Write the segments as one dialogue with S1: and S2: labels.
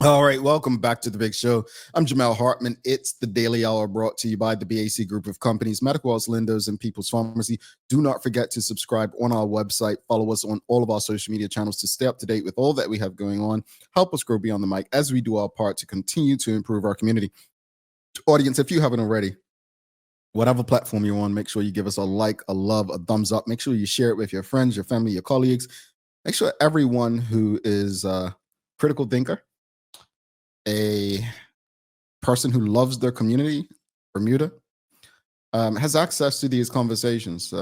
S1: All right, welcome back to the Big Show. I'm Jamel Hartman. It's the Daily Hour brought to you by the BAC Group of Companies, Medical House Lindos, and People's Pharmacy. Do not forget to subscribe on our website. Follow us on all of our social media channels to stay up to date with all that we have going on. Help us grow beyond the mic as we do our part to continue to improve our community. Audience, if you haven't already, whatever platform you're on, make sure you give us a like, a love, a thumbs up. Make sure you share it with your friends, your family, your colleagues. Make sure everyone who is a critical thinker, a person who loves their community, Bermuda, has access to these conversations. These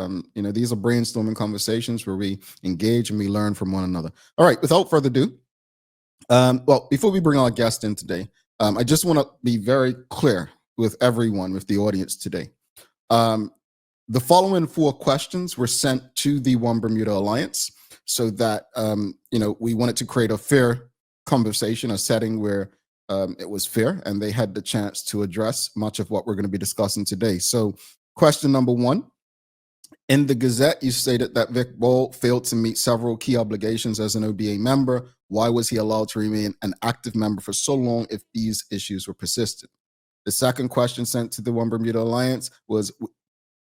S1: are brainstorming conversations where we engage and we learn from one another. All right, without further ado, before we bring our guest in today, I just want to be very clear with everyone, with the audience today. The following 4 questions were sent to the One Bermuda Alliance so that, we wanted to create a fair conversation, a setting where it was fair and they had the chance to address much of what we're going to be discussing today. So question number 1, in the Gazette, you stated that Vic Ball failed to meet several key obligations as an OBA member. Why was he allowed to remain an active member for so long if these issues were persistent? The second question sent to the One Bermuda Alliance was,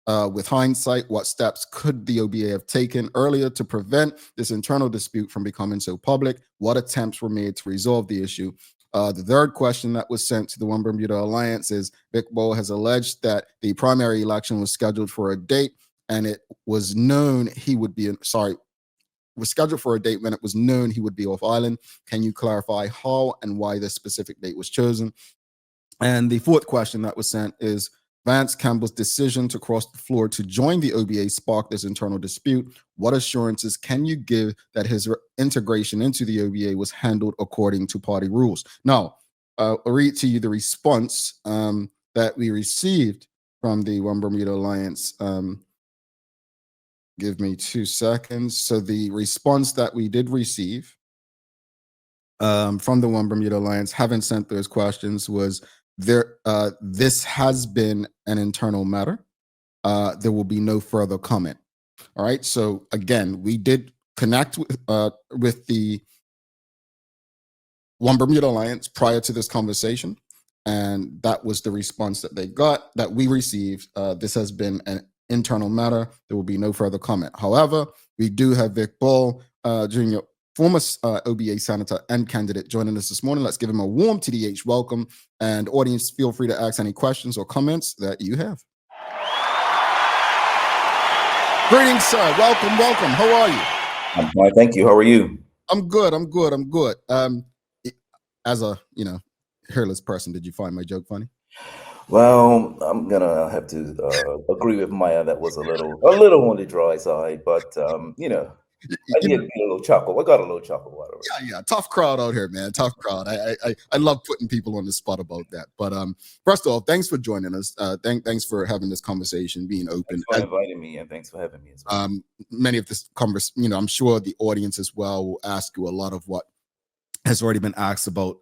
S1: with hindsight, what steps could the OBA have taken earlier to prevent this internal dispute from becoming so public? What attempts were made to resolve the issue? The third question that was sent to the One Bermuda Alliance is, Vic Ball has alleged that the primary election was scheduled for a date and it was known he would be, was scheduled for a date when it was known he would be off island. Can you clarify how and why this specific date was chosen? And the fourth question that was sent is, Vance Campbell's decision to cross the floor to join the OBA sparked this internal dispute. What assurances can you give that his integration into the OBA was handled according to party rules? Now, I'll read to you the response that we received from the One Bermuda Alliance. Give me 2 seconds. So the response that we did receive from the One Bermuda Alliance, having sent those questions, was, this has been an internal matter. There will be no further comment. All right. So again, we did connect with the One Bermuda Alliance prior to this conversation, and that was the response that they got, that we received. This has been an internal matter. There will be no further comment. However, we do have Vic Ball, Jr., former OBA senator and candidate, joining us this morning. Let's give him a warm TDH welcome. And audience, feel free to ask any questions or comments that you have. Greetings, sir. Welcome. How are you?
S2: I'm fine, thank you. How are you?
S1: I'm good. As a, hairless person, did you find my joke funny?
S2: Well, I'm gonna have to agree with Maya. That was a little on the dry side, but I did get a little chuckle. I got a little chuckle out of it.
S1: Yeah. Tough crowd out here, man. Tough crowd. I love putting people on the spot about that. But first of all, thanks for joining us. Thanks for having this conversation, being open.
S2: Thanks for inviting me, and thanks for having me as well.
S1: Many of this I'm sure the audience as well will ask you a lot of what has already been asked about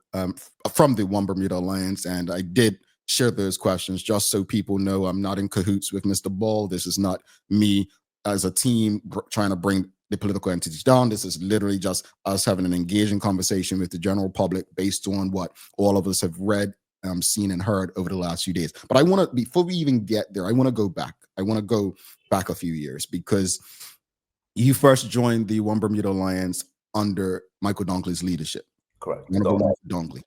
S1: from the One Bermuda Alliance, and I did share those questions just so people know I'm not in cahoots with Mr. Ball. This is not me as a team trying to bring the political entities down. This is literally just us having an engaging conversation with the general public based on what all of us have read, seen, and heard over the last few days. But I want to, before we even get there, I want to go back. I want to go back a few years, because you first joined the One Bermuda Alliance under Michael Dunkley's leadership.
S2: Correct.
S1: Dunkley.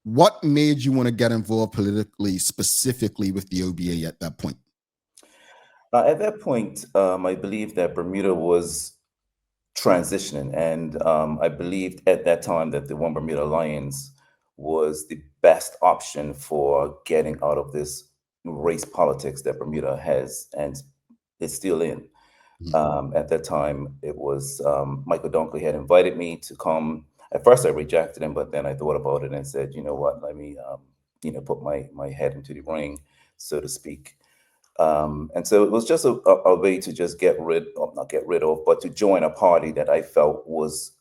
S1: What made you want to get involved politically, specifically with the OBA at that point?
S2: At that point, I believed that Bermuda was transitioning, and I believed at that time that the One Bermuda Alliance was the best option for getting out of this race politics that Bermuda has and is still in. At that time, it was Michael Dunkley had invited me to come. At first, I rejected him, but then I thought about it and said, you know what, let me, put my head into the ring, so to speak. And so it was just a way to just not get rid of, but to join a party that I felt was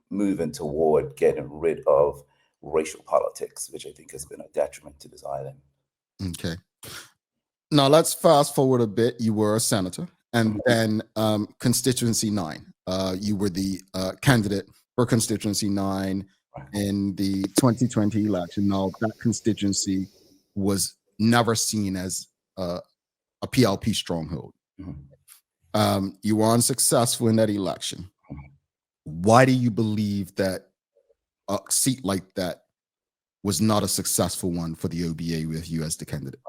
S2: moving toward getting rid of racial politics, which I think has been a detriment to this island.
S1: Okay. Now let's fast forward a bit. You were a senator, and then constituency 9. You were the candidate for constituency 9. in the 2020 election. Now, that constituency was never seen as a PLP stronghold.
S2: Mhm.
S1: You were unsuccessful in that election. Why do you believe that a seat like that was not a successful one for the OBA with you as the candidate?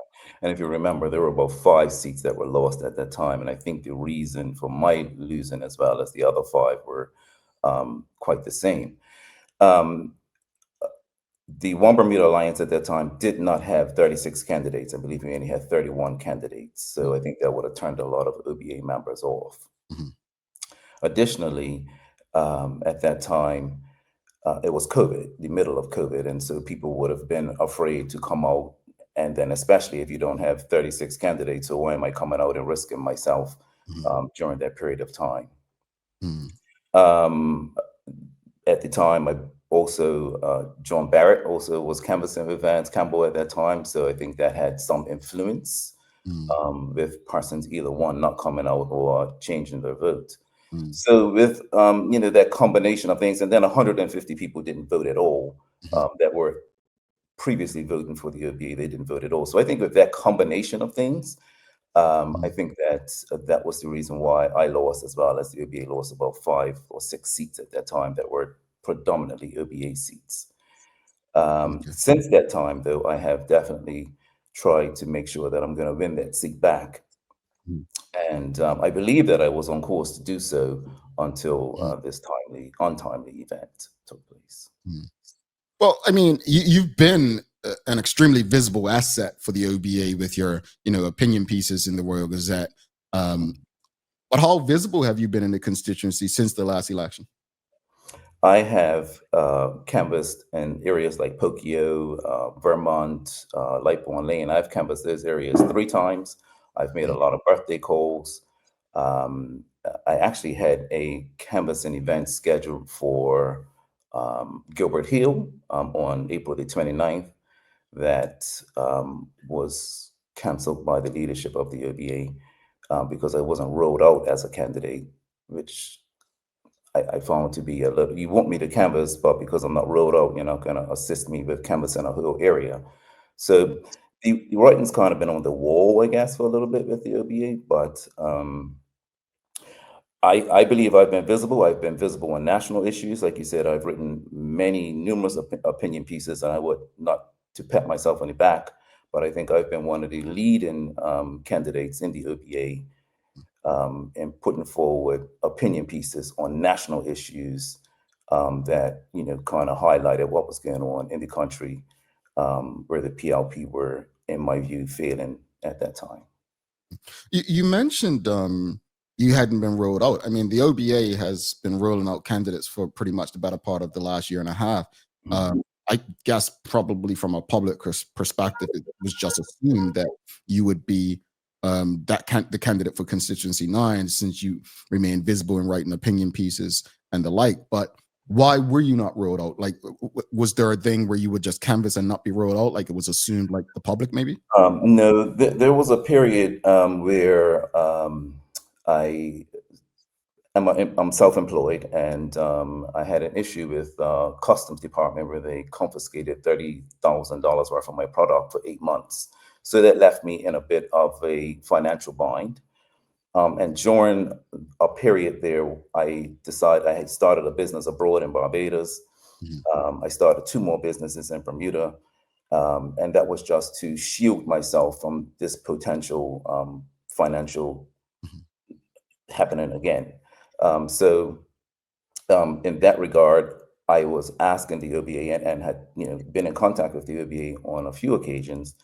S2: And if you remember, there were about 5 seats that were lost at that time. And I think the reason for my losing as well as the other 5 were quite the same. Um, the One Bermuda Alliance at that time did not have 36 candidates. I believe we only had 31 candidates. So I think that would have turned a lot of OBA members off.
S1: Mhm.
S2: Additionally, at that time, it was COVID, the middle of COVID. And so people would have been afraid to come out. And then, especially if you don't have 36 candidates, so why am I coming out and risking myself
S1: Mhm.
S2: during that period of time?
S1: Mhm.
S2: Um, at the time, I also, John Barrett also was canvassing with Vance Campbell at that time. So I think that had some influence
S1: Mhm.
S2: with persons, either one not coming out or changing their vote.
S1: Mhm.
S2: So with that combination of things, and then 150 people didn't vote at all
S1: Mhm.
S2: that were previously voting for the OBA, they didn't vote at all. So I think with that combination of things, I
S1: Mhm.
S2: think that that was the reason why I lost, as well as the OBA lost about 5 or 6 seats at that time that were predominantly OBA seats.
S1: Okay.
S2: Since that time, though, I have definitely tried to make sure that I'm going to win that seat back.
S1: Mhm.
S2: And I believe that I was on course to do so until
S1: Mhm.
S2: this untimely event took place.
S1: Mhm. Well, I mean, you've been an extremely visible asset for the OBA with your, opinion pieces in the Royal Gazette. Um, but how visible have you been in the constituency since the last election?
S2: I have canvassed in areas like Pokio, Vermont, Lightbourne Lane. I've canvassed those areas 3 times. I've made a
S1: Mhm.
S2: lot of birthday calls. I actually had a canvassing event scheduled for Gilbert Hill on April the 29th that was canceled by the leadership of the OBA because I wasn't rolled out as a candidate, which I found to be a little. You want me to canvas, but because I'm not rolled out, you're not going to assist me with canvassing a whole area. So the writing's kind of been on the wall, I guess, for a little bit with the OBA, but I believe I've been visible. I've been visible on national issues. Like you said, I've written numerous opinion pieces, and I would not to pat myself on the back, but I think I've been one of the leading candidates in the OBA in putting forward opinion pieces on national issues that kind of highlighted what was going on in the country, where the PLP were, in my view, failing at that time.
S1: You mentioned you hadn't been rolled out. I mean, the OBA has been rolling out candidates for pretty much the better part of the last year and a half.
S2: Mhm.
S1: I guess probably from a public perspective, it was just assumed that you would be the candidate for constituency 9 since you remain visible in writing opinion pieces and the like. But why were you not rolled out? Like, was there a thing where you would just canvass and not be rolled out? Like it was assumed, like the public, maybe?
S2: No, there was a period where I I'm self-employed, and I had an issue with customs department where they confiscated $30,000 worth of my product for 8 months. So that left me in a bit of a financial bind. And during a period there, I decided I had started a business abroad in Barbados.
S1: Mhm.
S2: I started 2 more businesses in Bermuda, and that was just to shield myself from this potential financial
S1: Mhm.
S2: happening again. So in that regard, I was asking the OBA and had been in contact with the OBA on a few occasions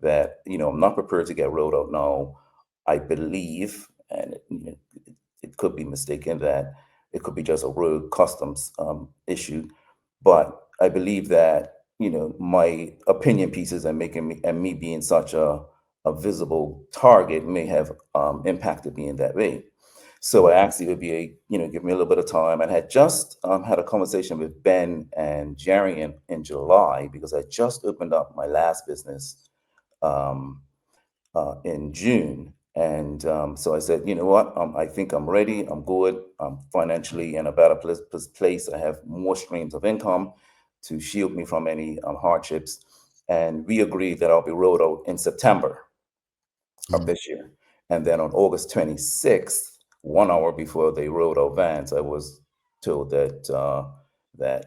S2: that I'm not prepared to get rolled out now. I believe, and it could be mistaken, that it could be just a road customs issue, but I believe that my opinion pieces and making me and me being such a visible target may have impacted me in that way. So I asked the OBA, give me a little bit of time, and had just had a conversation with Ben and Jerry in July because I just opened up my last business um, in June. And so I said, you know what, I think I'm ready. I'm good. I'm financially in a better place. I have more streams of income. to shield me from any hardships. And we agreed that I'll be rolled out in September of this year. And then on August 26th, 1 hour before they rolled out Vance, I was told that they're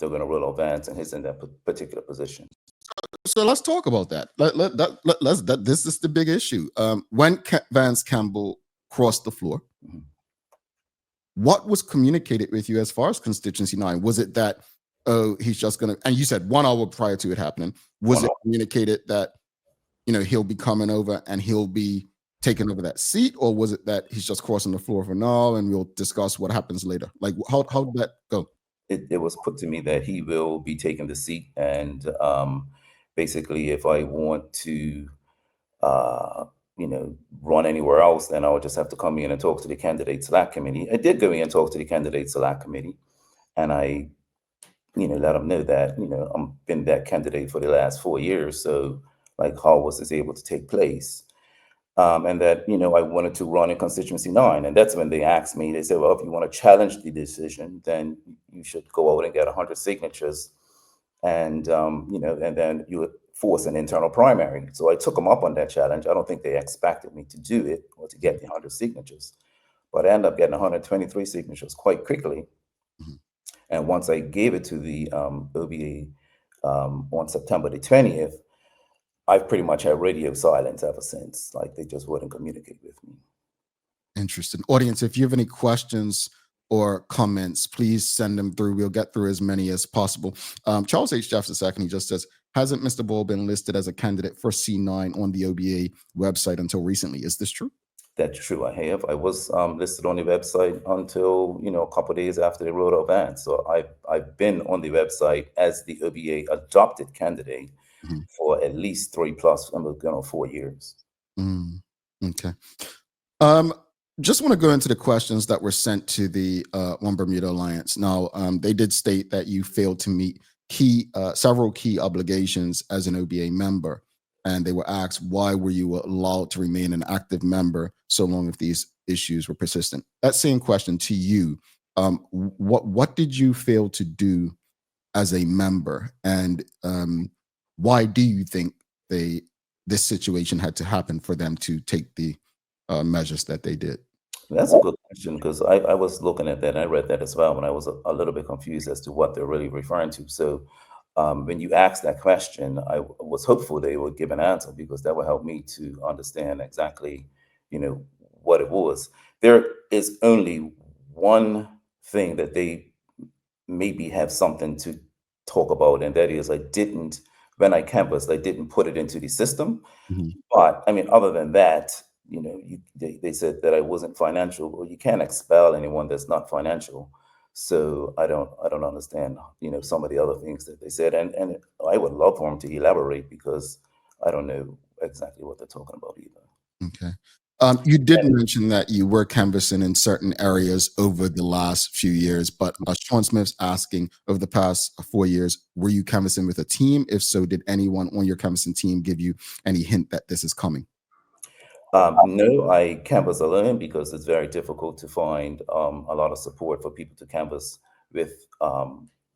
S2: going to roll out Vance, and he's in that particular position.
S1: So let's talk about that. This is the big issue. When Vance Campbell crossed the floor, what was communicated with you as far as constituency 9? Was it that, oh, he's just going to, and you said 1 hour prior to it happening, was it communicated that, he'll be coming over and he'll be taking over that seat, or was it that he's just crossing the floor for now and we'll discuss what happens later? Like, how did that go?
S2: It was put to me that he will be taking the seat, and basically, if I want to, run anywhere else, then I would just have to come in and talk to the candidate select committee. I did go in and talk to the candidate select committee, and I, let them know that, I'm been that candidate for the last 4 years. So, like, how was this able to take place? And that, I wanted to run in constituency 9. And that's when they asked me, they said, well, if you want to challenge the decision, then you should go out and get 100 signatures. And, and then you would force an internal primary. So I took them up on that challenge. I don't think they expected me to do it or to get the 100 signatures, but I ended up getting 123 signatures quite quickly. And once I gave it to the OBA on September the 20th, I've pretty much had radio silence ever since. Like, they just wouldn't communicate with me.
S1: Interesting. Audience, if you have any questions or comments, please send them through. We'll get through as many as possible. Charles H. Jefferson II, he just says, hasn't Mr. Ball been listed as a candidate for C9 on the OBA website until recently? Is this true?
S2: That's true. I have. I was listed on the website until, a couple of days after they rolled out Vance. So I've been on the website as the OBA adopted candidate for at least 4 years.
S1: Okay. Just want to go into the questions that were sent to the One Bermuda Alliance. Now, they did state that you failed to meet several key obligations as an OBA member. And they were asked, why were you allowed to remain an active member so long if these issues were persistent? That same question to you. What did you fail to do as a member? And why do you think this situation had to happen for them to take the measures that they did?
S2: That's a good question, because I was looking at that and I read that as well, and I was a little bit confused as to what they're really referring to. So when you asked that question, I was hopeful they would give an answer, because that would help me to understand exactly, what it was. There is only one thing that they maybe have something to talk about, and that is when I canvassed, I didn't put it into the system. But I mean, other than that, they said that I wasn't financial. Well, you can't expel anyone that's not financial. So I don't understand, some of the other things that they said, and I would love for them to elaborate, because I don't know exactly what they're talking about either.
S1: Okay. You did mention that you were canvassing in certain areas over the last few years, but Sean Smith's asking, over the past 4 years, were you canvassing with a team? If so, did anyone on your canvassing team give you any hint that this is coming?
S2: No, I canvass alone, because it's very difficult to find a lot of support for people to canvass with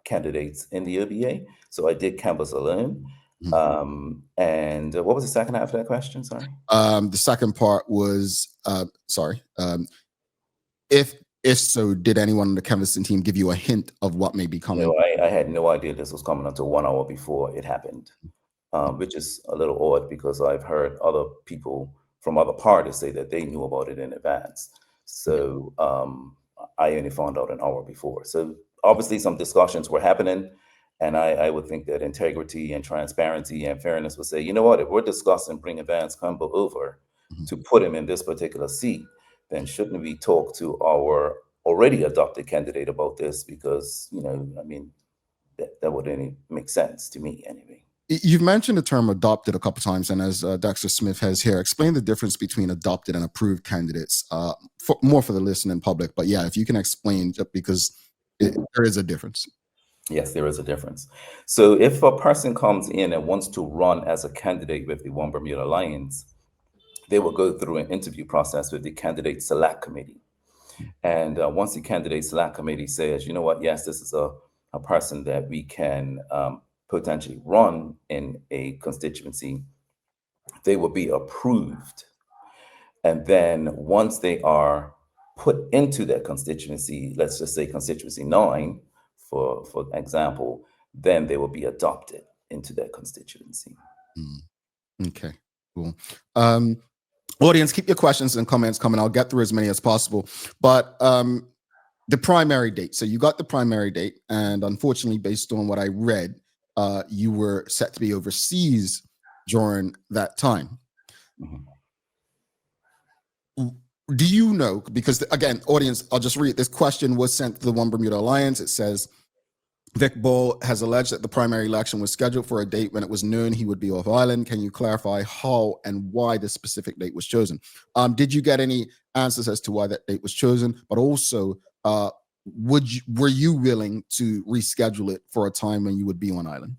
S2: candidates in the OBA. So I did canvass alone. And what was the second half of that question? Sorry.
S1: The second part was, if so, did anyone on the canvassing team give you a hint of what may be coming?
S2: No, I had no idea this was coming until 1 hour before it happened, which is a little odd, because I've heard other people from other parties say that they knew about it in advance. So I only found out an hour before. So obviously some discussions were happening, and I would think that integrity and transparency and fairness would say, you know what, if we're discussing bringing Vance Campbell over to put him in this particular seat, then shouldn't we talk to our already adopted candidate about this? Because, I mean, that would only make sense to me anyway.
S1: You've mentioned the term adopted a couple times, and as Dr. Smith has here, explain the difference between adopted and approved candidates, more for the listening public. But yeah, if you can explain, just because there is a difference.
S2: Yes, there is a difference. So if a person comes in and wants to run as a candidate with the One Bermuda Alliance, they will go through an interview process with the candidate select committee. And once the candidate select committee says, you know what, yes, this is a a person that we can potentially run in a constituency, they will be approved. And then once they are put into that constituency, let's just say constituency 9, for example, then they will be adopted into that constituency.
S1: Okay, cool. Audience, keep your questions and comments coming. I'll get through as many as possible. But the primary date. So you got the primary date, and unfortunately, based on what I read, you were set to be overseas during that time.
S2: Mhm.
S1: Do you know, because again, audience, I'll just read, this question was sent to the One Bermuda Alliance. It says, Vic Ball has alleged that the primary election was scheduled for a date when it was known he would be off island. Can you clarify how and why this specific date was chosen? Did you get any answers as to why that date was chosen? But also, were you willing to reschedule it for a time when you would be on island?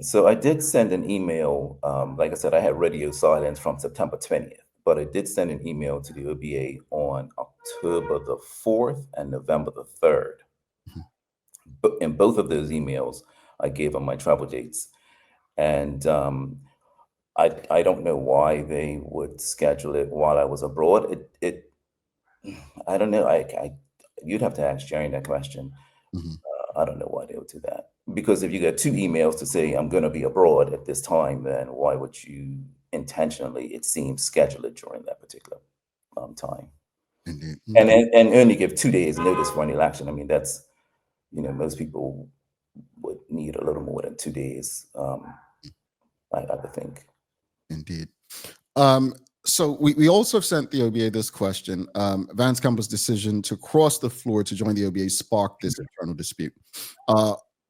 S2: So I did send an email. Like I said, I had radio silence from September 20th, but I did send an email to the OBA on October the 4th and November the 3rd. But in both of those emails, I gave them my travel dates. And I don't know why they would schedule it while I was abroad. I don't know. You'd have to ask Jerry that question. I don't know why they would do that. Because if you get 2 emails to say I'm going to be abroad at this time, then why would you intentionally, it seems, schedule it during that particular time?
S1: Indeed.
S2: And only give 2 days notice for an election. I mean, that's, most people would need a little more than 2 days, I would think.
S1: Indeed. So we also sent the OBA this question. Vance Campbell's decision to cross the floor to join the OBA sparked this internal dispute.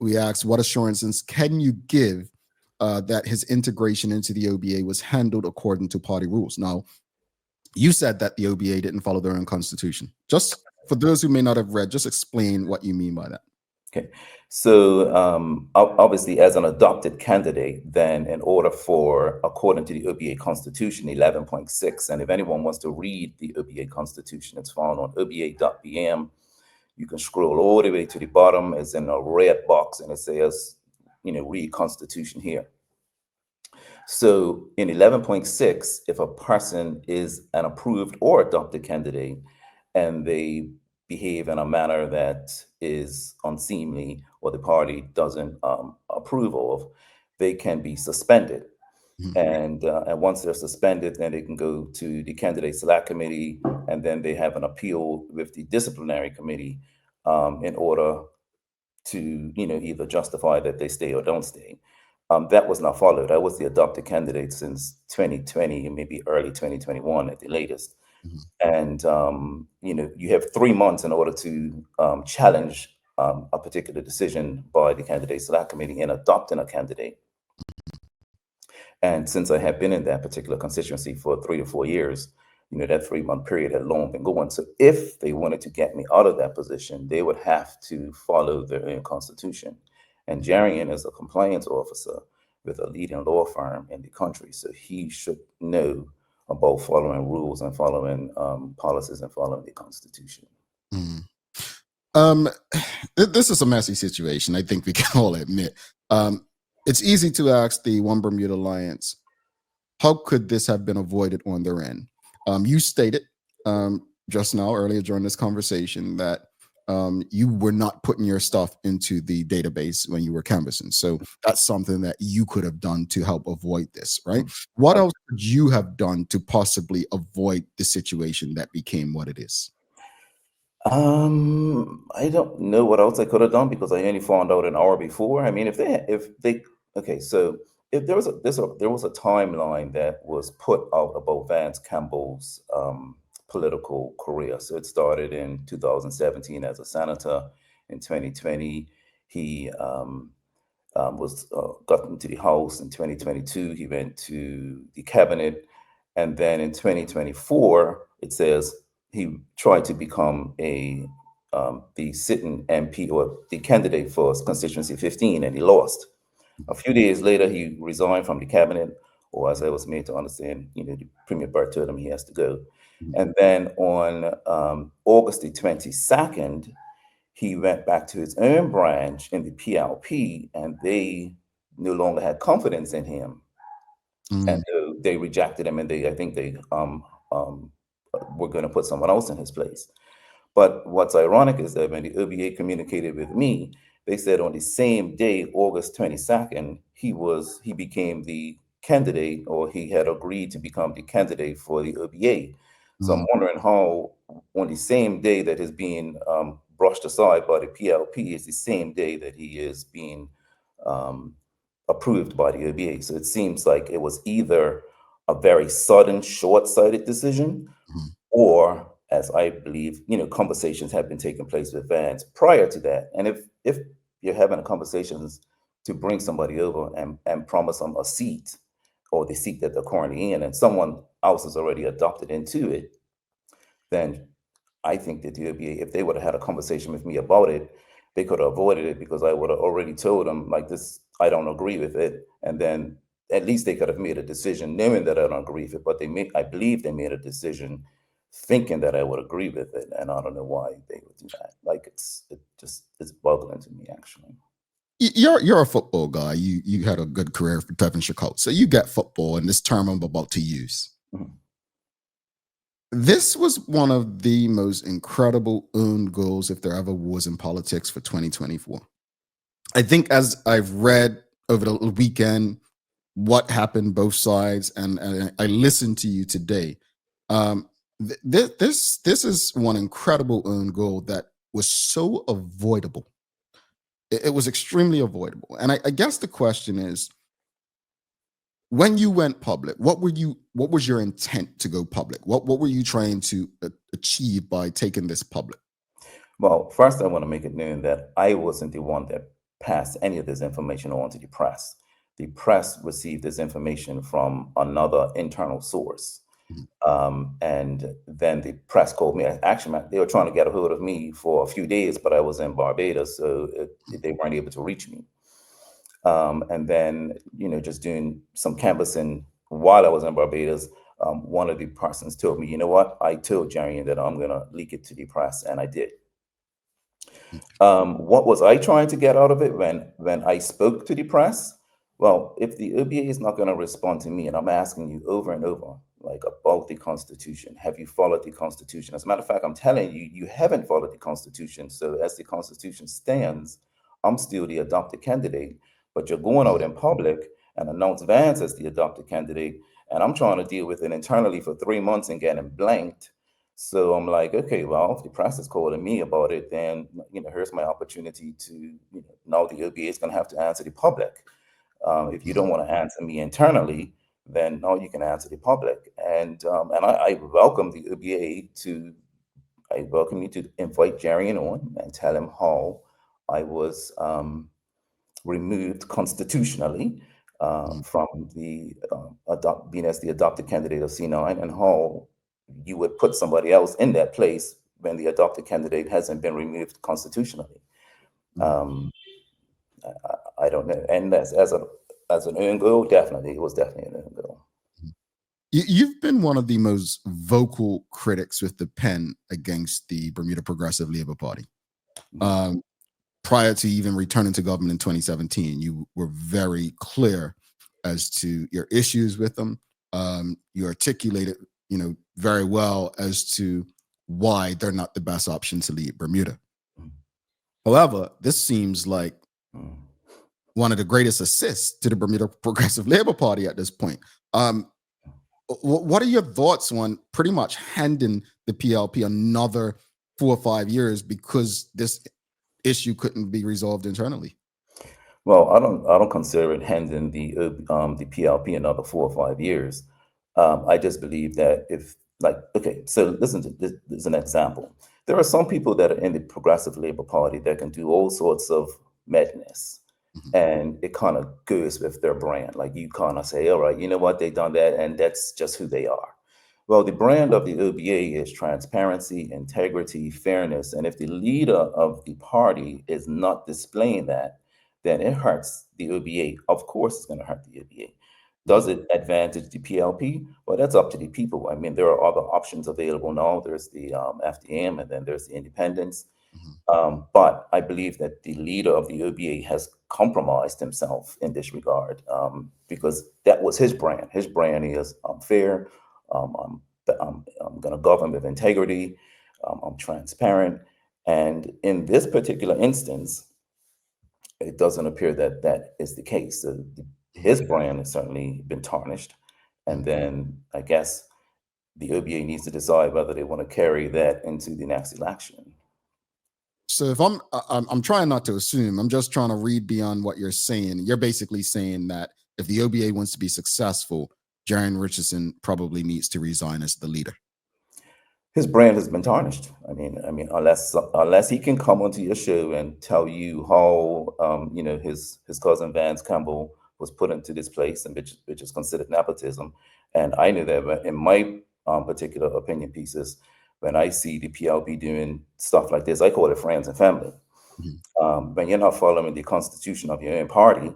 S1: We asked, what assurances can you give that his integration into the OBA was handled according to party rules? Now, you said that the OBA didn't follow their own constitution. Just for those who may not have read, just explain what you mean by that.
S2: Okay, so obviously, as an adopted candidate, then in order for, according to the OBA Constitution 11.6, and if anyone wants to read the OBA Constitution, it's found on oba.bm. You can scroll all the way to the bottom. It's in a red box, and it says, read Constitution here. So in 11.6, if a person is an approved or adopted candidate and they behave in a manner that is unseemly or the party doesn't approve of, they can be suspended. And once they're suspended, then they can go to the candidate select committee, and then they have an appeal with the disciplinary committee in order to, either justify that they stay or don't stay. That was not followed. I was the adopted candidate since 2020, maybe early 2021 at the latest. And, you have 3 months in order to challenge a particular decision by the candidate select committee in adopting a candidate. And since I have been in that particular constituency for 3 to 4 years, that 3-month period had long been going. So if they wanted to get me out of that position, they would have to follow their own constitution. And Jarian is a compliance officer with a leading law firm in the country. So he should know about following rules and following policies and following the Constitution.
S1: This is a messy situation. I think we can all admit. It's easy to ask the One Bermuda Alliance, how could this have been avoided on their end? You stated just now, earlier during this conversation, that you were not putting your stuff into the database when you were canvassing. So that's something that you could have done to help avoid this, right? What else could you have done to possibly avoid the situation that became what it is?
S2: I don't know what else I could have done because I only found out an hour before. I mean, if they okay, so if there was a timeline that was put out about Vance Campbell's political career. So it started in 2017 as a senator. In 2020, he was got into the House. In 2022, he went to the cabinet, and then in 2024, it says he tried to become the sitting MP or the candidate for constituency 15, and he lost. A few days later, he resigned from the cabinet, or as I was made to understand, the Premier Burt told him he has to go. And then on August the 22nd, he went back to his own branch in the PLP, and they no longer had confidence in him, and
S1: Mm,
S2: they rejected him, and I think they um, were going to put someone else in his place. But what's ironic is that when the OBA communicated with me, they said on the same day, August 22nd, he became the candidate, or he had agreed to become the candidate for the OBA. So I'm
S1: mm,
S2: wondering how on the same day that is being brushed aside by the PLP is the same day that he is being um, approved by the OBA. So it seems like it was either a very sudden, short-sighted decision,
S1: mm.
S2: or as I believe, conversations have been taking place with Vance prior to that. And if you're having conversations to bring somebody over and promise them a seat, or the seat that they're currently in, and someone else is already adopted into it, then I think that the OBA, if they would have had a conversation with me about it, they could have avoided it, because I would have already told them, like, this, I don't agree with it. And then at least they could have made a decision knowing that I don't agree with it. But I believe they made a decision thinking that I would agree with it. And I don't know why they would do that. Like, it's boggling to me, actually.
S1: You're a football guy. You had a good career for Devonshire Colts, so you get football and this term I'm about to use.
S2: Mhm.
S1: This was one of the most incredible own goals, if there ever was, in politics for 2024. I think, as I've read over the weekend what happened both sides, and I listened to you today. Um, this is one incredible own goal that was so avoidable. It was extremely avoidable, and I guess the question is, when you went public, what was your intent to go public? What were you trying to achieve by taking this public?
S2: Well, first, I want to make it known that I wasn't the one that passed any of this information on to the press. The press received this information from another internal source.
S1: Mhm,
S2: And then the press called me. Actually, they were trying to get a hold of me for a few days, but I was in Barbados, so they weren't able to reach me. And then, just doing some canvassing while I was in Barbados, one of the persons told me, you know what? I told Jerry that I'm going to leak it to the press, and I did. What was I trying to get out of it when I spoke to the press? Well, if the OBA is not going to respond to me, and I'm asking you over and over, like, about the Constitution, have you followed the Constitution? As a matter of fact, I'm telling you, you haven't followed the Constitution. So as the Constitution stands, I'm still the adopted candidate, but you're going out
S1: mhm,
S2: in public and announce Vance as the adopted candidate, and I'm trying to deal with it internally for 3 months and getting blanked. So I'm like, okay, well, if the press is calling me about it, then here's my opportunity to, now the OBA is going to have to answer the public. If you don't
S1: mhm,
S2: want to answer me internally, then now you can answer the public. And I welcome the OBA to, I welcome you to invite Jerry on and tell him how I was removed constitutionally
S1: mhm,
S2: from the being as the adopted candidate of C9, and how you would put somebody else in that place when the adopted candidate hasn't been removed constitutionally.
S1: mhm.
S2: Um, I don't know, and as an own goal, definitely it was definitely an own goal.
S1: You've been one of the most vocal critics with the pen against the Bermuda Progressive Labour Party.
S2: Mhm.
S1: Um, Prior to even returning to government in 2017, you were very clear as to your issues with them. You articulated, very well as to why they're not the best option to lead Bermuda.
S2: Mhm.
S1: However, this seems like
S2: Mhm.
S1: one of the greatest assists to the Bermuda Progressive Labour Party at this point. Um, what are your thoughts on pretty much handing the PLP another 4 or 5 years because this issue couldn't be resolved internally?
S2: Well, I don't consider it handing the PLP another 4 or 5 years. I just believe that if, like, okay, so listen to this, as an example. There are some people that are in the Progressive Labor Party that can do all sorts of madness,
S1: Mhm,
S2: and it kind of goes with their brand. Like, you kind of say, all right, you know what, they done that, and that's just who they are. Well, the brand of the OBA is transparency, integrity, fairness, and if the leader of the party is not displaying that, then it hurts the OBA. Of course, it's going to hurt the OBA. Does
S1: mhm,
S2: it advantage the PLP? Well, that's up to the people. I mean, there are other options available now. There's the FDM, and then there's the independents.
S1: Mhm.
S2: But I believe that the leader of the OBA has compromised himself in this regard, because that was his brand. His brand is I'm fair, I'm going to govern with integrity, I'm transparent. And in this particular instance, it doesn't appear that that is the case. His brand has certainly been tarnished. And
S1: Mhm.
S2: then I guess the OBA needs to decide whether they want to carry that into the next election.
S1: So if I'm trying not to assume, I'm just trying to read beyond what you're saying. You're basically saying that if the OBA wants to be successful, Jaren Richardson probably needs to resign as the leader.
S2: His brand has been tarnished. I mean, unless he can come onto your show and tell you how his cousin Vance Campbell was put into this place, and which is considered nepotism. And I knew that in my particular opinion pieces, when I see the PLP doing stuff like this, I call it friends and family.
S1: Mhm.
S2: When you're not following the constitution of your own party,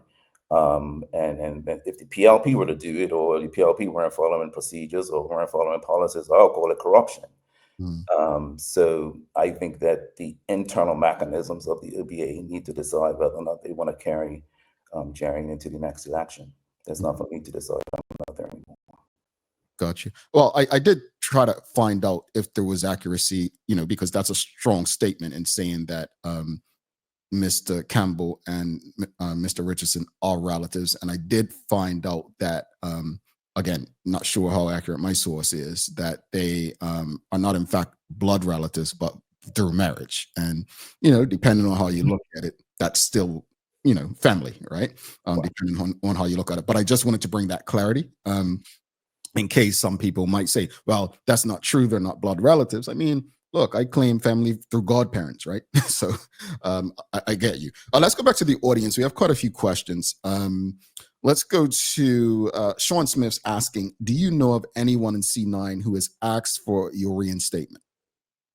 S2: and if the PLP were to do it, or the PLP weren't following procedures or weren't following policies, I'll call it corruption.
S1: Mhm.
S2: So I think that the internal mechanisms of the OBA need to decide whether or not they want to carry Jerry into the next election. That's not for me to decide. I'm not there anymore.
S1: Got you. Well, I did try to find out if there was accuracy, because that's a strong statement in saying that Mr. Campbell and Mr. Richardson are relatives. And I did find out that, again, not sure how accurate my source is, that they are not, in fact, blood relatives, but through marriage. And, depending on how you look at it, that's still, family, right? Depending on how you look at it. But I just wanted to bring that clarity. In case some people might say, well, that's not true. They're not blood relatives. I mean, look, I claim family through godparents, right? So I get you. Let's go back to the audience. We have quite a few questions. Let's go to Sean Smith's asking, do you know of anyone in C9 who has asked for your reinstatement?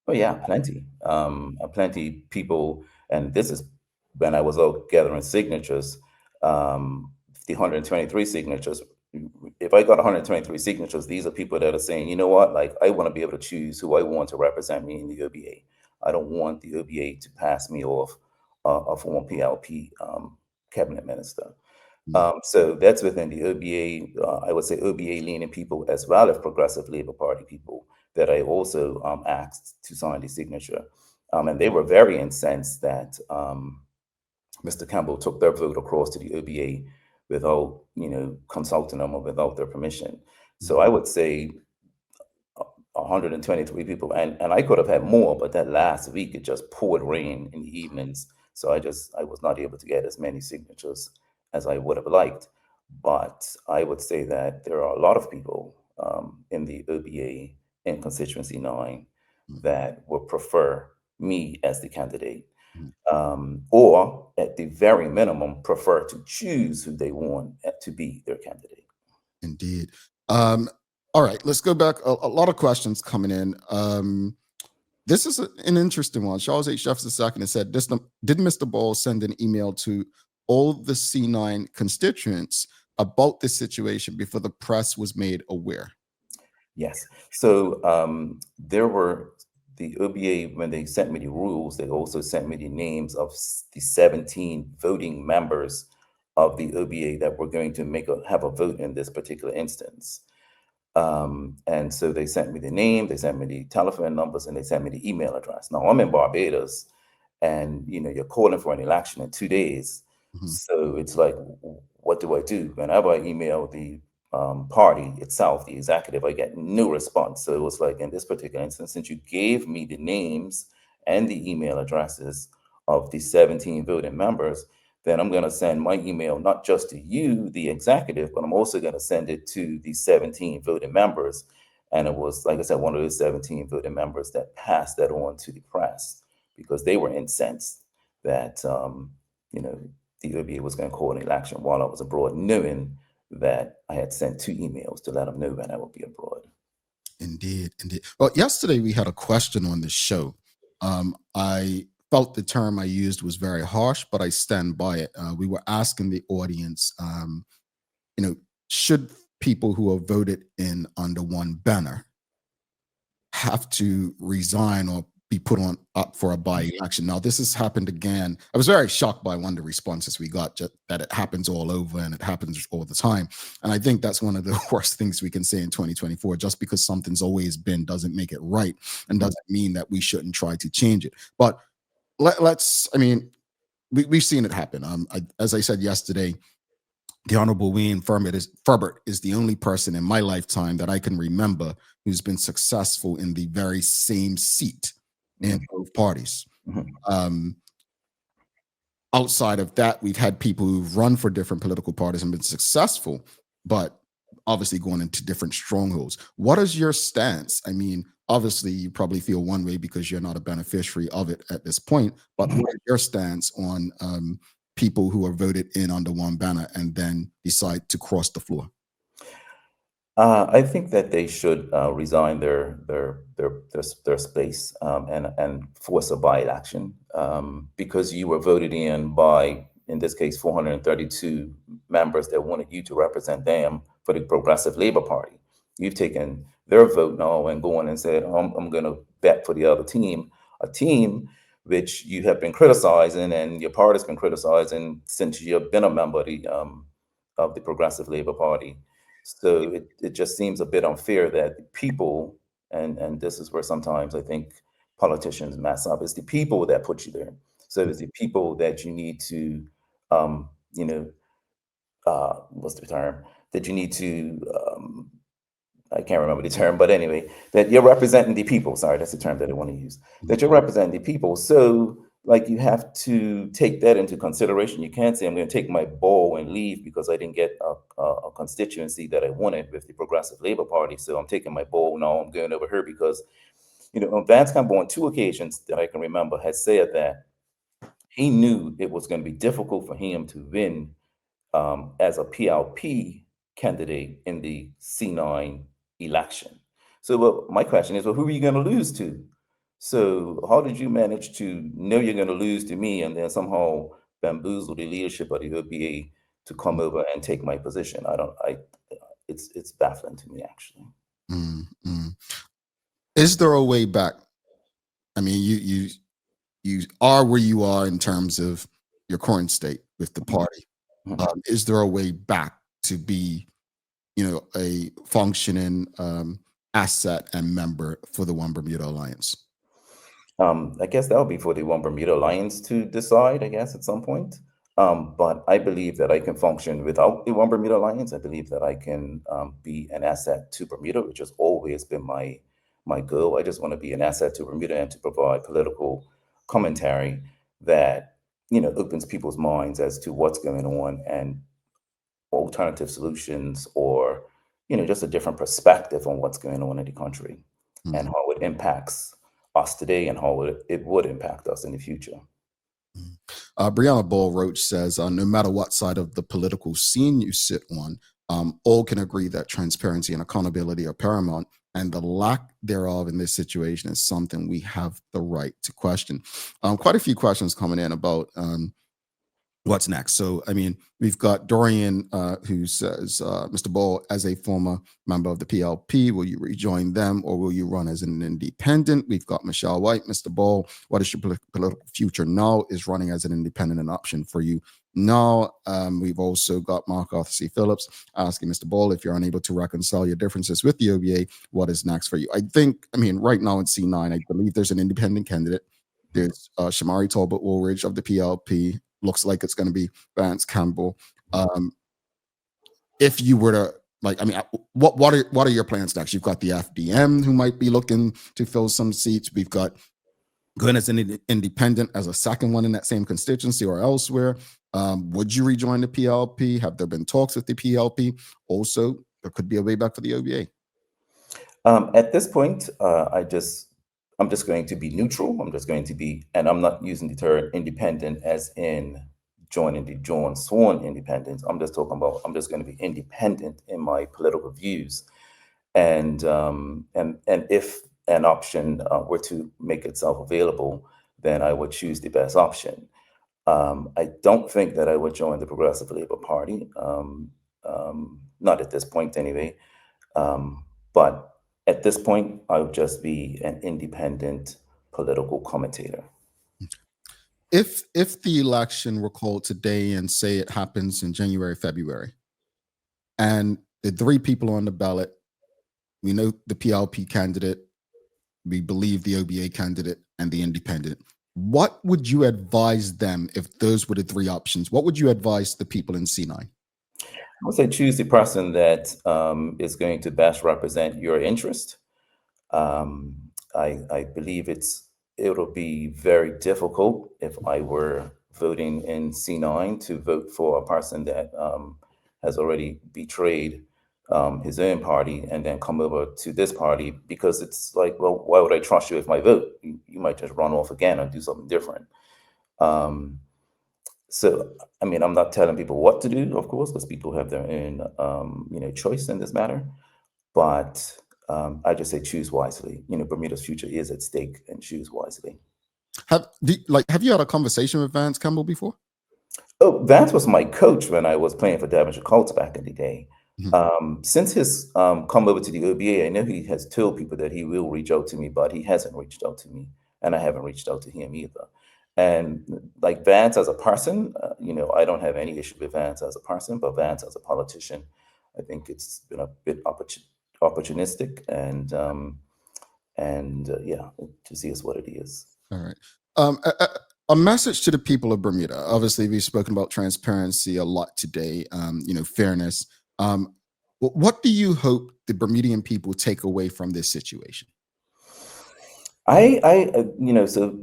S2: Oh yeah, plenty. Plenty people, and this is when I was out gathering signatures. The 123 signatures. If I got 123 signatures, these are people that are saying, you know what, like I want to be able to choose who I want to represent me in the OBA. I don't want the OBA to pass me off a former PLP cabinet minister.
S1: Mm.
S2: So that's within the OBA. I would say OBA leaning people as well as progressive Labour Party people that I also asked to sign the signature. And they were very incensed that Mr. Campbell took their vote across to the OBA without, consulting them or without their permission. So I would say 123 people, and I could have had more, but that last week it just poured rain in the evenings, so I was not able to get as many signatures as I would have liked. But I would say that there are a lot of people in the OBA in constituency 9 that would prefer me as the candidate, or at the very minimum prefer to choose who they want to be their candidate.
S1: Indeed. All right, let's go back. A lot of questions coming in. This is an interesting one. Charles H. Jefferson II has said, did Mr. Ball send an email to all the C9 constituents about this situation before the press was made aware?
S2: Yes. So there were the OBA, when they sent me the rules, they also sent me the names of the 17 voting members of the OBA that were going to have a vote in this particular instance. And so they sent me the name, they sent me the telephone numbers, and they sent me the email address. Now I'm in Barbados, and you're calling for an election in 2 days.
S1: Mhm.
S2: So it's like, what do I do? Whenever I email the party itself, the executive, I get no response. So it was like, in this particular instance, since you gave me the names and the email addresses of the 17 voting members, then I'm going to send my email not just to you, the executive, but I'm also going to send it to the 17 voting members. And it was, like I said, one of those 17 voting members that passed that on to the press, because they were incensed that the OBA was going to call an election while I was abroad, knowing that I had sent 2 emails to let them know when I would be abroad.
S1: Indeed, indeed. Well, yesterday we had a question on the show. I felt the term I used was very harsh, but I stand by it. We were asking the audience, you know, should people who are voted in under one banner have to resign or be put on up for a by-election. Now, this has happened again. I was very shocked by one of the responses we got, just that it happens all over and it happens all the time. And I think that's one of the worst things we can say in 2024. Just because something's always been doesn't make it right, and doesn't mean that we shouldn't try to change it. But let's, I mean, we've seen it happen. As I said yesterday, the Honorable Wayne Furbert is the only person in my lifetime that I can remember who's been successful in the very same seat in both parties.
S2: Mhm.
S1: Outside of that, we've had people who've run for different political parties and been successful, but obviously going into different strongholds. What is your stance? I mean, obviously, you probably feel one way because you're not a beneficiary of it at this point, but what is your stance on people who are voted in under one banner and then decide to cross the floor?
S2: I think that they should resign their space, and force a by-election, because you were voted in by, in this case, 432 members that wanted you to represent them for the Progressive Labor Party. You've taken their vote now and going and said, I'm going to bet for the other team, a team which you have been criticizing and your party's been criticizing since you've been a member of the Progressive Labor Party. So it just seems a bit unfair that people, and this is where sometimes I think politicians mess up, it's the people that put you there. So it's the people that you need to, you know, what's the term? That you need to, I can't remember the term, but anyway, that you're representing the people. Sorry, that's the term that I want to use. That you're representing the people. So, like, you have to take that into consideration. You can't say, I'm going to take my ball and leave because I didn't get a constituency that I wanted with the Progressive Labor Party. So I'm taking my ball now. I'm going over here because, Vance Campbell on two occasions that I can remember has said that he knew it was going to be difficult for him to win as a PLP candidate in the C9 election. So, well, my question is, well, who are you going to lose to? So, how did you manage to know you're going to lose to me and then somehow bamboozle the leadership of the OBA to come over and take my position? It's baffling to me, actually.
S1: Mm, mm. Is there a way back? I mean, you are where you are in terms of your current state with the party.
S2: Mhm.
S1: Is there a way back to be, a functioning asset and member for the One Bermuda Alliance?
S2: I guess that would be for the One Bermuda Alliance to decide, I guess, at some point. But I believe that I can function without the One Bermuda Alliance. I believe that I can be an asset to Bermuda, which has always been my goal. I just want to be an asset to Bermuda and to provide political commentary that opens people's minds as to what's going on and alternative solutions, or just a different perspective on what's going on in the country and
S1: Mhm.
S2: how it impacts us today and how it would impact us in the future.
S1: Mhm. Brianna Ball Roach says, no matter what side of the political scene you sit on, all can agree that transparency and accountability are paramount, and the lack thereof in this situation is something we have the right to question. Quite a few questions coming in about what's next. So, I mean, we've got Dorian who says, Mr. Ball, as a former member of the PLP, will you rejoin them or will you run as an independent? We've got Michelle White. Mr. Ball, what is your political future now? Is running as an independent an option for you now? We've also got Mark Arthur C. Phillips asking Mr. Ball, if you're unable to reconcile your differences with the OBA, what is next for you? I mean, right now in C9, I believe there's an independent candidate. There's Shamari Talbot Woolridge of the PLP. Looks like it's going to be Vance Campbell. If you were to what are your plans next? You've got the FDM who might be looking to fill some seats. We've got going as an independent as a second one in that same constituency or elsewhere. Would you rejoin the PLP? Have there been talks with the PLP? Also, there could be a way back for the OBA.
S2: At this point, I'm just going to be neutral. I'm just going to be, and I'm not using the term independent as in joining the John Sworn independence. I'm just talking about I'm just going to be independent in my political views, and if an option were to make itself available, then I would choose the best option. I don't think that I would join the Progressive Labor Party, not at this point anyway. But at this point, I would just be an independent political commentator.
S1: If the election were called today and say it happens in January, February, and the three people on the ballot, we know the PLP candidate, we believe the OBA candidate, and the independent, what would you advise them if those were the three options? What would you advise the people in C9?
S2: I would say choose the person that is going to best represent your interest. I believe it'll be very difficult if I were voting in C9 to vote for a person that has already betrayed his own party and then come over to this party, because it's like, well, why would I trust you with my vote? You might just run off again and do something different. So, I mean, I'm not telling people what to do, of course, because people have their own, choice in this matter. But I just say choose wisely. Bermuda's future is at stake, and choose wisely.
S1: Have you had a conversation with Vance Campbell before?
S2: Oh, Vance was my coach when I was playing for Devonshire Colts back in the day. Since his come over to the OBA, I know he has told people that he will reach out to me, but he hasn't reached out to me, and I haven't reached out to him either. And like Vance as a person, I don't have any issue with Vance as a person, but Vance as a politician, I think it's been a bit opportunistic, and yeah, it just is what it is.
S1: All right. A message to the people of Bermuda. Obviously, we've spoken about transparency a lot today. Fairness. What do you hope the Bermudian people take away from this situation?
S2: So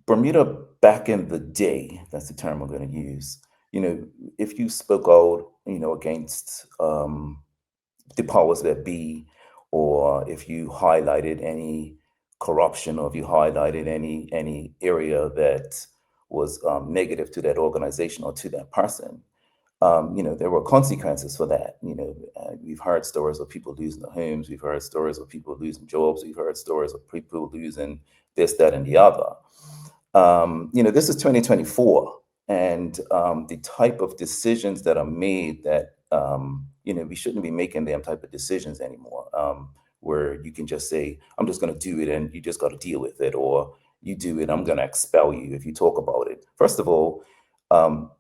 S2: Bermuda back in the day, that's the term I'm going to use. If you spoke out, against the powers that be, or if you highlighted any corruption, or if you highlighted any area that was negative to that organization or to that person, there were consequences for that. We've heard stories of people losing their homes. We've heard stories of people losing jobs. We've heard stories of people losing this, that, and the other. This is 2024, and the type of decisions that are made that, we shouldn't be making them type of decisions anymore, where you can just say, I'm just going to do it and you just got to deal with it, or you do it, I'm going to expel you if you talk about it. First of all,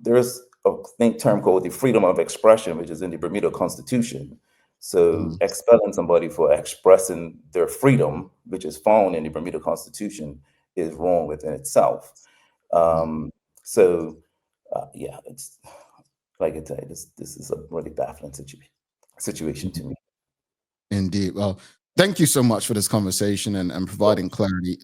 S2: there's a term called the freedom of expression, which is in the Bermuda Constitution. So expelling somebody for expressing their freedom, which is found in the Bermuda Constitution, is wrong within itself. Yeah, it's like I said, this is a really baffling situation to me.
S1: Indeed. Well, thank you so much for this conversation and providing clarity.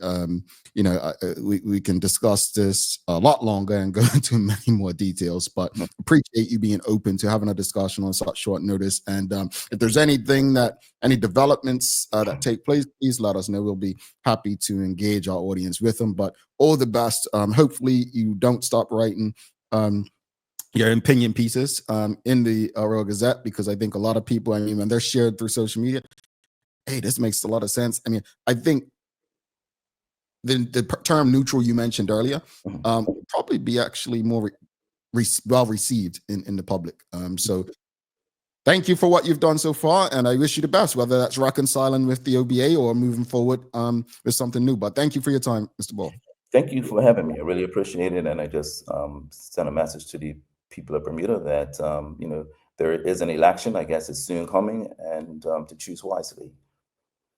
S1: We can discuss this a lot longer and go into many more details, but appreciate you being open to having a discussion on such short notice. And if there's any developments that take place, please let us know. We'll be happy to engage our audience with them. But all the best. Hopefully you don't stop writing your opinion pieces in the Royal Gazette, because I think a lot of people, when they're shared through social media, hey, this makes a lot of sense. I think the term neutral you mentioned earlier will probably be actually more well received in the public. So thank you for what you've done so far, and I wish you the best, whether that's reconciling with the OBA or moving forward with something new. But thank you for your time, Mr. Ball.
S2: Thank you for having me. I really appreciate it, and I just sent a message to the people of Bermuda that there is an election. I guess it's soon coming, and to choose wisely.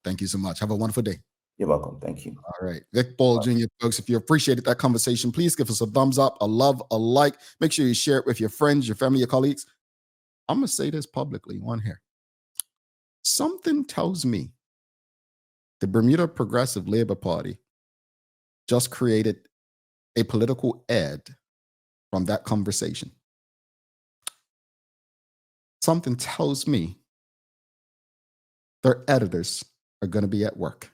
S1: Thank you so much. Have a wonderful day.
S2: You're welcome. Thank you.
S1: All right. Vic Ball Jr., folks, if you appreciated that conversation, please give us a thumbs up, a love, a like. Make sure you share it with your friends, your family, your colleagues. I'm going to say this publicly on here. Something tells me the Bermuda Progressive Labor Party just created a political ad from that conversation. Something tells me their editors are going to be at work.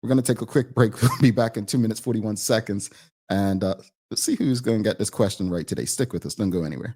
S1: We're going to take a quick break. We'll be back in 2 minutes, 41 seconds. And let's see who's going to get this question right today. Stick with us. Don't go anywhere.